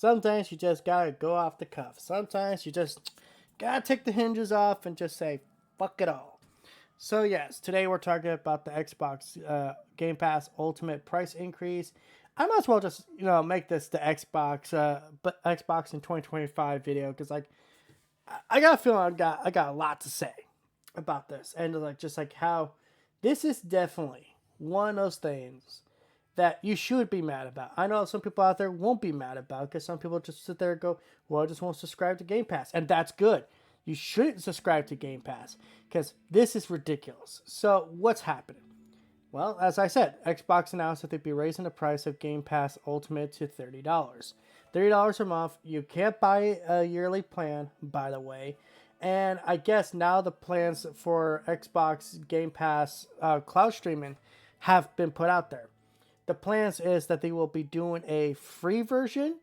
Sometimes you just gotta go off the cuff. Sometimes you just gotta take the hinges off and just say, fuck it all. So, yes, today we're talking about the Xbox Game Pass Ultimate price increase. I might as well just, make this the but Xbox in 2025 video because, like, I got a feeling I got a lot to say about this and like just like how this is definitely one of those things that you should be mad about. I know some people out there won't be mad about because some people just sit there and go, well, I just won't subscribe to Game Pass. And that's good. You shouldn't subscribe to Game Pass because this is ridiculous. So, what's happening? Well, as I said, Xbox announced that they'd be raising the price of Game Pass Ultimate to $30. $30 a month. You can't buy a yearly plan, by the way. And I guess now the plans for Xbox Game Pass cloud streaming have been put out there. The plans is that they will be doing a free version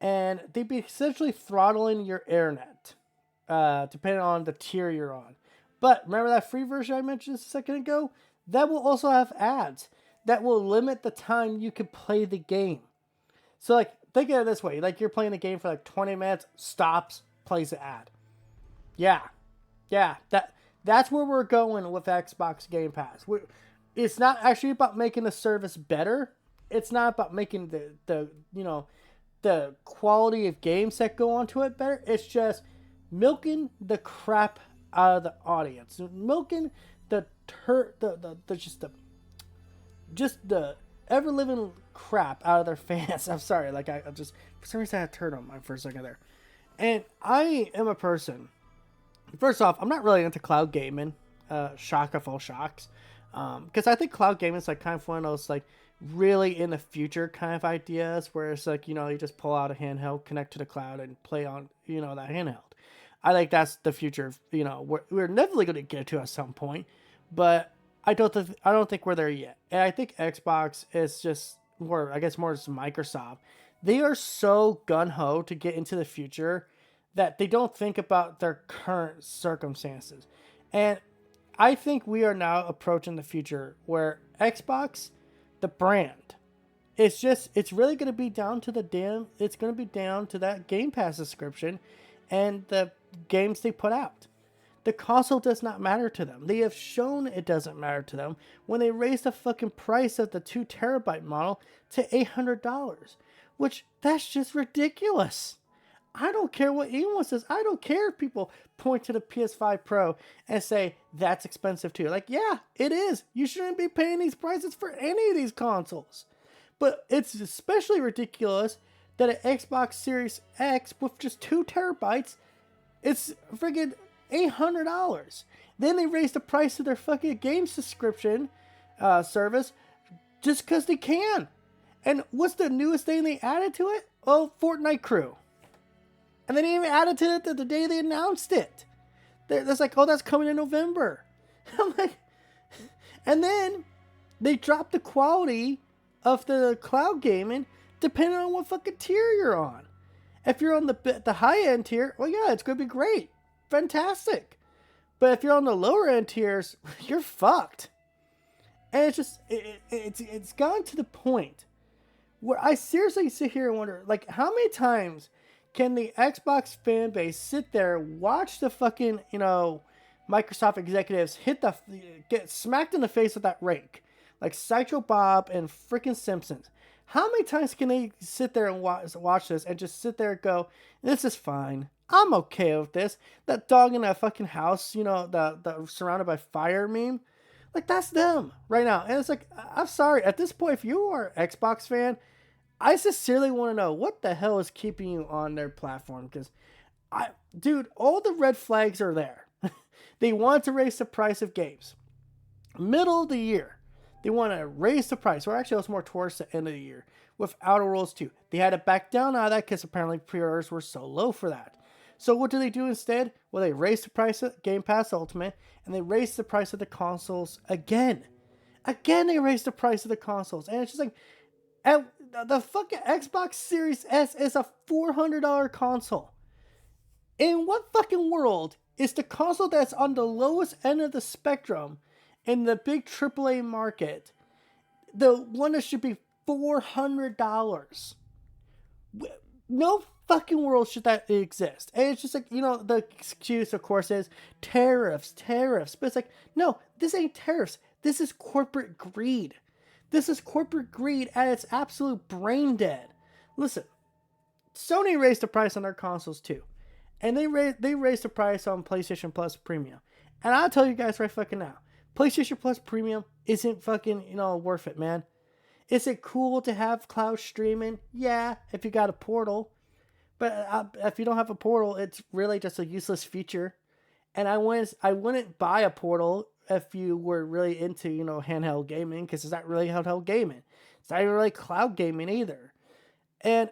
and they'd be essentially throttling your internet, depending on the tier you're on. But remember that free version I mentioned a second ago? That will also have ads that will limit the time you can play the game. So, like, think of it this way: like, you're playing the game for like 20 minutes, stops, plays the ad. Yeah, yeah, that's where we're going with Xbox Game Pass. It's not actually about making the service better. It's not about making the quality of games that go onto it better. It's just milking the crap out of the audience, milking the ever living crap out of their fans. I'm sorry, like I just for some reason I had a turn on my for a second there, and I am a person. First off, I'm not really into cloud gaming. Shock of all shocks, because I think cloud gaming is like kind of one of those like really in the future kind of ideas where it's like you just pull out a handheld, connect to the cloud, and play on that handheld. I think that's the future. We're definitely going to get to at some point, but I don't think we're there yet. And I think Xbox is just more. I guess more just Microsoft. They are so gun ho to get into the future that they don't think about their current circumstances. And I think we are now approaching the future where Xbox, the brand, it's really going to be down to it's going to be down to that Game Pass subscription and the games they put out. The console does not matter to them. They have shown it doesn't matter to them when they raised the fucking price of the 2 terabyte model to $800, which that's just ridiculous. I don't care what anyone says. I don't care if people point to the PS5 Pro and say that's expensive too. Like, yeah, it is. You shouldn't be paying these prices for any of these consoles. But it's especially ridiculous that an Xbox Series X with just 2 terabytes, it's friggin' $800. Then they raised the price of their fucking game subscription service just because they can. And what's the newest thing they added to it? Oh, Fortnite Crew. And they didn't even add it to it the day they announced it. That's like, oh, that's coming in November. I'm like, and then they dropped the quality of the cloud gaming depending on what fucking tier you're on. If you're on the high end tier, well, yeah, it's going to be great. Fantastic. But if you're on the lower end tiers, you're fucked. And it's just, it's gone to the point where I seriously sit here and wonder, like, how many times can the Xbox fan base sit there, watch the fucking, Microsoft executives get smacked in the face with that rake, like Sideshow Bob and freaking Simpsons? How many times can they sit there and watch this and just sit there and go, this is fine. I'm okay with this. That dog in that fucking house, the surrounded by fire meme, like that's them right now. And it's like, I'm sorry. At this point, if you are an Xbox fan, I sincerely want to know what the hell is keeping you on their platform. Because, dude, all the red flags are there. They want to raise the price of games. Middle of the year, they want to raise the price. Or actually, it was more towards the end of the year with Outer Worlds 2. They had to back down out of that because apparently pre-orders were so low for that. So what do they do instead? Well, they raise the price of Game Pass Ultimate, and they raise the price of the consoles again. Again, they raise the price of the consoles. And it's just like, the fucking Xbox Series S is a $400 console. In what fucking world is the console that's on the lowest end of the spectrum in the big AAA market the one that should be $400? No fucking world should that exist. And it's just like, the excuse, of course, is tariffs, tariffs. But it's like, no, this ain't tariffs. This is corporate greed. This is corporate greed at its absolute brain dead. Listen, Sony raised the price on their consoles too. And they raised the price on PlayStation Plus Premium. And I'll tell you guys right fucking now, PlayStation Plus Premium isn't fucking, worth it, man. Is it cool to have cloud streaming? Yeah, if you got a portal. But if you don't have a portal, it's really just a useless feature. And I wouldn't buy a portal if you were really into, handheld gaming, because it's not really handheld gaming. It's not even really cloud gaming either. And,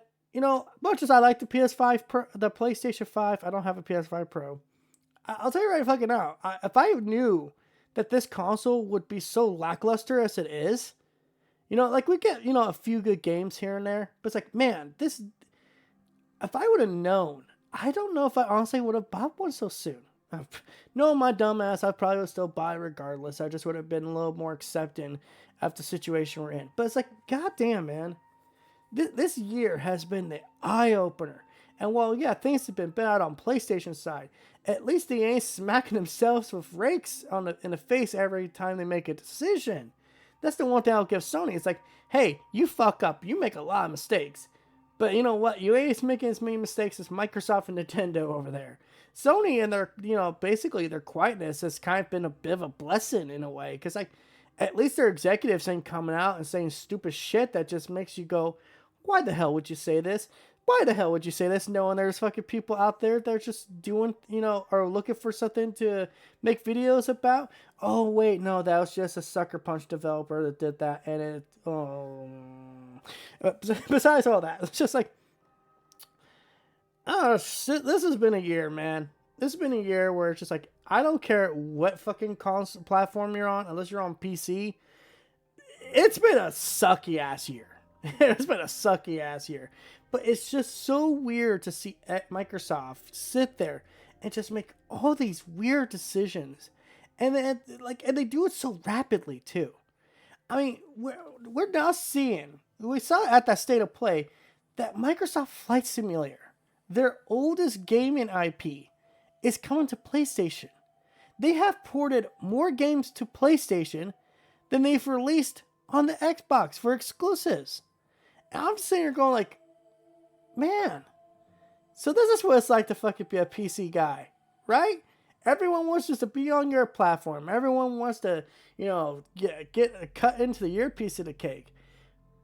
much as I like the PS5 Pro, the PlayStation 5, I don't have a PS5 Pro. I'll tell you right fucking now, if I knew that this console would be so lackluster as it is, like we get, a few good games here and there, but it's like, man, if I would have known, I don't know if I honestly would have bought one so soon. No, my dumb ass, I probably would still buy regardless. I just would have been a little more accepting of the situation we're in. But it's like, goddamn, man. This year has been the eye-opener. And while, yeah, things have been bad on PlayStation's side, at least they ain't smacking themselves with rakes in the face every time they make a decision. That's the one thing I'll give Sony. It's like, hey, you fuck up. You make a lot of mistakes. But you know what? You ain't making as many mistakes as Microsoft and Nintendo over there. Sony and their, basically their quietness has kind of been a bit of a blessing in a way. Because, like, at least their executives ain't coming out and saying stupid shit that just makes you go, why the hell would you say this? Why the hell would you say this, knowing there's fucking people out there that are just doing, or looking for something to make videos about? Oh, wait, no, that was just a Sucker Punch developer that did that, and it, besides all that, it's just like, oh, shit, this has been a year, man. This has been a year where it's just like, I don't care what fucking console platform you're on, unless you're on PC. It's been a sucky ass year. It's been a sucky ass year. But it's just so weird to see Microsoft sit there and just make all these weird decisions. And then, and they do it so rapidly too. I mean, we're now seeing, we saw at that State of Play, that Microsoft Flight Simulator, their oldest gaming IP, is coming to PlayStation. They have ported more games to PlayStation than they've released on the Xbox for exclusives. And I'm just sitting here going like, man, so this is what it's like to fucking be a PC guy, right? Everyone wants just to be on your platform. Everyone wants to, get a cut into your piece of the cake.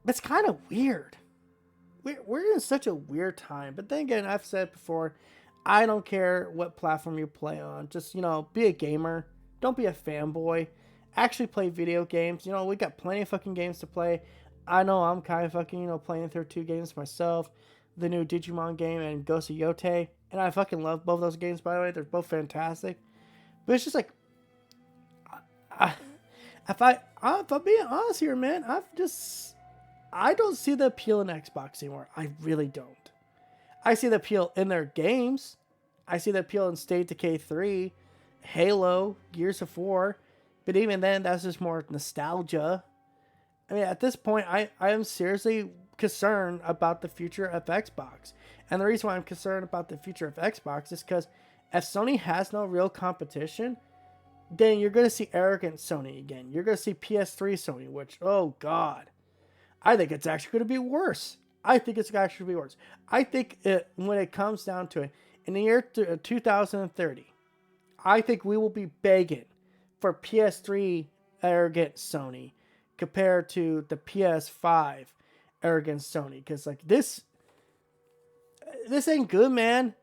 It's kind of weird. We're in such a weird time. But then again, I've said before, I don't care what platform you play on. Just, be a gamer. Don't be a fanboy. Actually play video games. We got plenty of fucking games to play. I know I'm kind of fucking, playing through 2 games myself. The new Digimon game and Ghost of Yote. And I fucking love both those games, by the way. They're both fantastic. But it's just like, if I'm being honest here, man, I don't see the appeal in Xbox anymore. I really don't. I see the appeal in their games. I see the appeal in State of Decay 3, Halo, Gears of War. But even then, that's just more nostalgia. I mean, at this point, I am seriously concerned about the future of Xbox. And the reason why I'm concerned about the future of Xbox is because if Sony has no real competition, then you're going to see arrogant Sony again. You're going to see PS3 Sony, which, oh God, I think it's actually going to be worse. I think when it comes down to it, in the year 2030, I think we will be begging for PS3 arrogant Sony compared to the PS5 arrogant Sony. Because, like, this ain't good, man.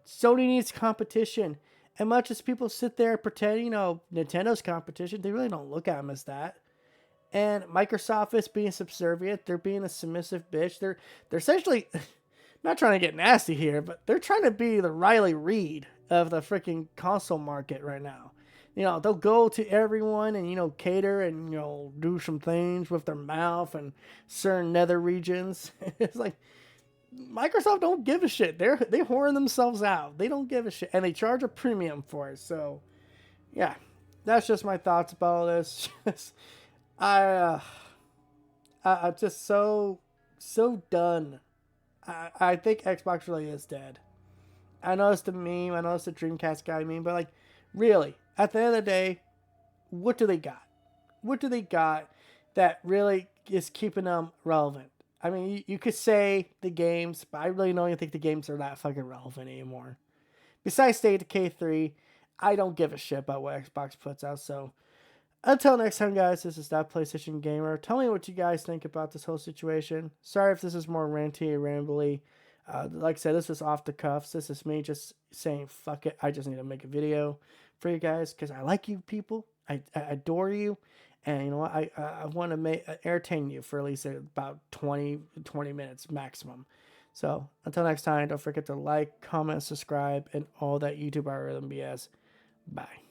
Sony needs competition. And much as people sit there and pretend, Nintendo's competition, they really don't look at them as that. And Microsoft is being subservient. They're being a submissive bitch. They're essentially, not trying to get nasty here, but they're trying to be the Riley Reid of the freaking console market right now. They'll go to everyone and, cater and, do some things with their mouth and certain nether regions. It's like, Microsoft don't give a shit. They whoring themselves out. They don't give a shit. And they charge a premium for it. So, yeah. That's just my thoughts about all this. I'm just so done I think Xbox really is dead. I know it's the meme. I know it's the Dreamcast guy meme, but like, really, at the end of the day, what do they got? What do they got that really is keeping them relevant? I mean, you could say the games, but I really don't even think the games are that fucking relevant anymore. Besides State of Decay 3, I don't give a shit about what Xbox puts out. So until next time, guys, this is That PlayStation Gamer. Tell me what you guys think about this whole situation. Sorry if this is more ranty or rambly. Like I said, this is off the cuffs. This is me just saying, fuck it. I just need to make a video for you guys because I like you people. I adore you. And you know what? I want to make entertain you for at least about 20 minutes maximum. So until next time, don't forget to like, comment, subscribe, and all that YouTube algorithm BS. Bye.